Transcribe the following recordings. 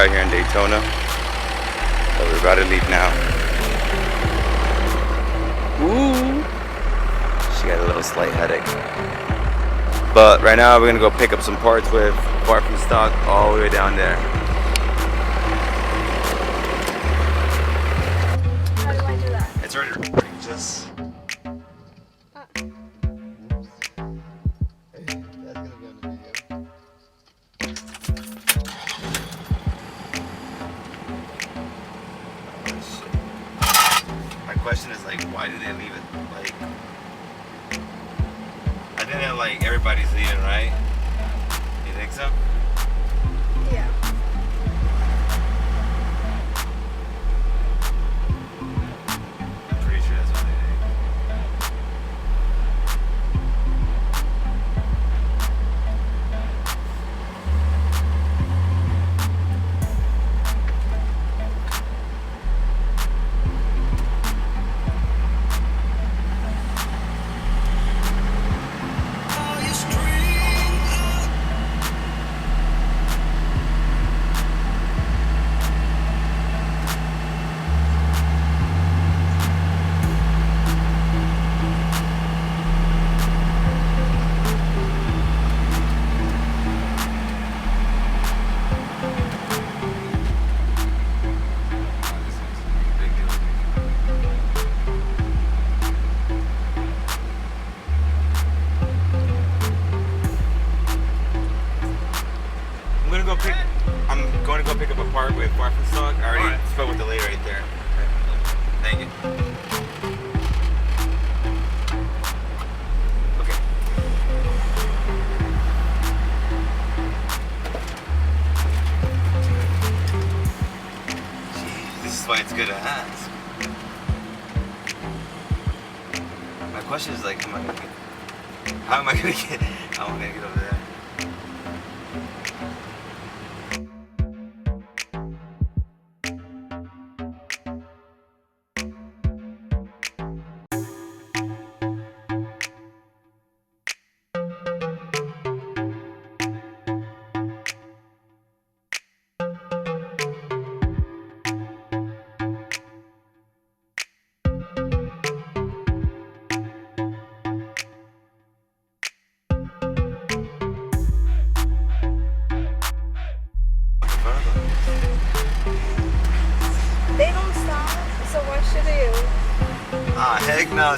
out here in Daytona. But we're about to leave now. Ooh. She got a little slight headache. But right now we're gonna go pick up some parts with Far From Stock all the way down there. How do I do that? It's already recording, just... My question is like, why do they leave it? Like, I think that like everybody's leaving, right? You think so? Yeah. I'm pretty sure that's what they think. I'm going to go pick up a part with Far From Stock. I already spoke with the lady right there. Thank you. Okay. Jeez, this is why it's good to ask. My question is like, how am I gonna get over there? They don't stop, so what should I do? Ah, heck no.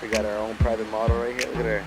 We got our own private model right here. Look at her.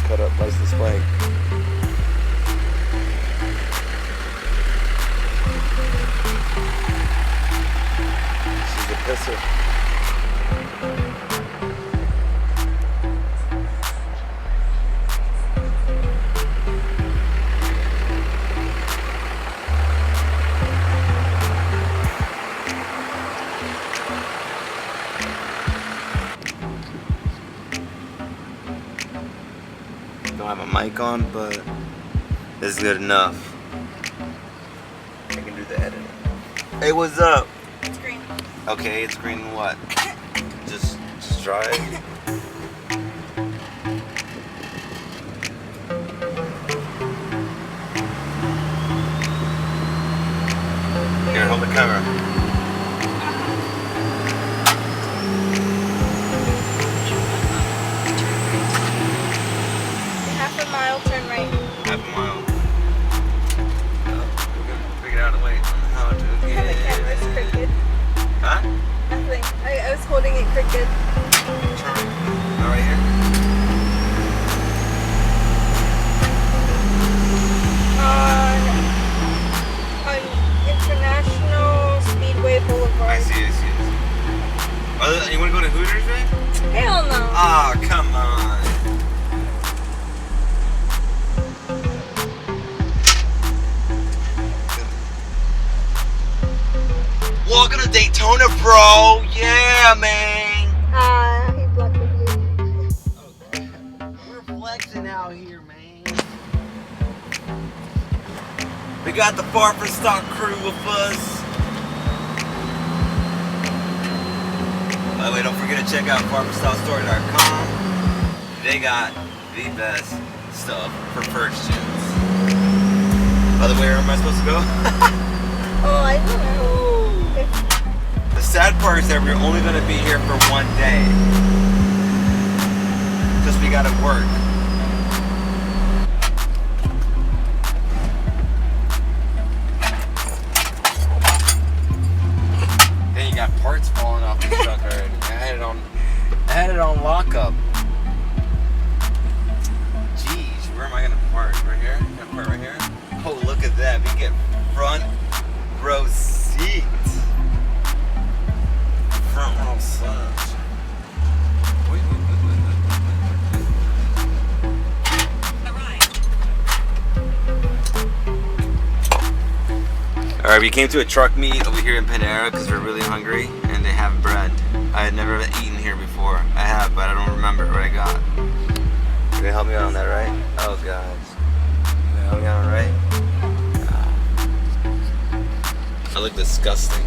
Cut up license plate. She's a pisser. mic on, but it's good enough. I can do the editing. Hey, what's up? It's green. Okay, it's green and what? Just drive. Here, hold the camera. Half a mile, turn right. Half a mile. Oh, we're gonna figure out a way how to The camera's get. crooked. Huh? Nothing. I was holding it crooked. Turn. All right here. On International Speedway Boulevard. I see. You want to go to Hooters, man? Hell no. Ah, come on. Welcome to Daytona, bro. Yeah, man. He blocked the view. We're flexing out here, man. We got the Firstgen crew with us. By the way, don't forget to check out farmerstylestory.com. They got the best stuff for Firstgens. By the way, where am I supposed to go? Oh, I don't know. The sad part is that we're only going to be here for one day. Because we got to work. Then you got parts falling off the truck already. I had it on lockup. Jeez, where am I going to park? Right here? Can I park right here? Oh, look at that. We get front row seat. Front row seat. Alright, we came to a truck meet over here in Panera because we're really hungry and they have bread. I had never eaten here before. I have, but I don't remember what I got. You're gonna help me out on that, right? Oh, guys. You're gonna help me out, right? I look disgusting.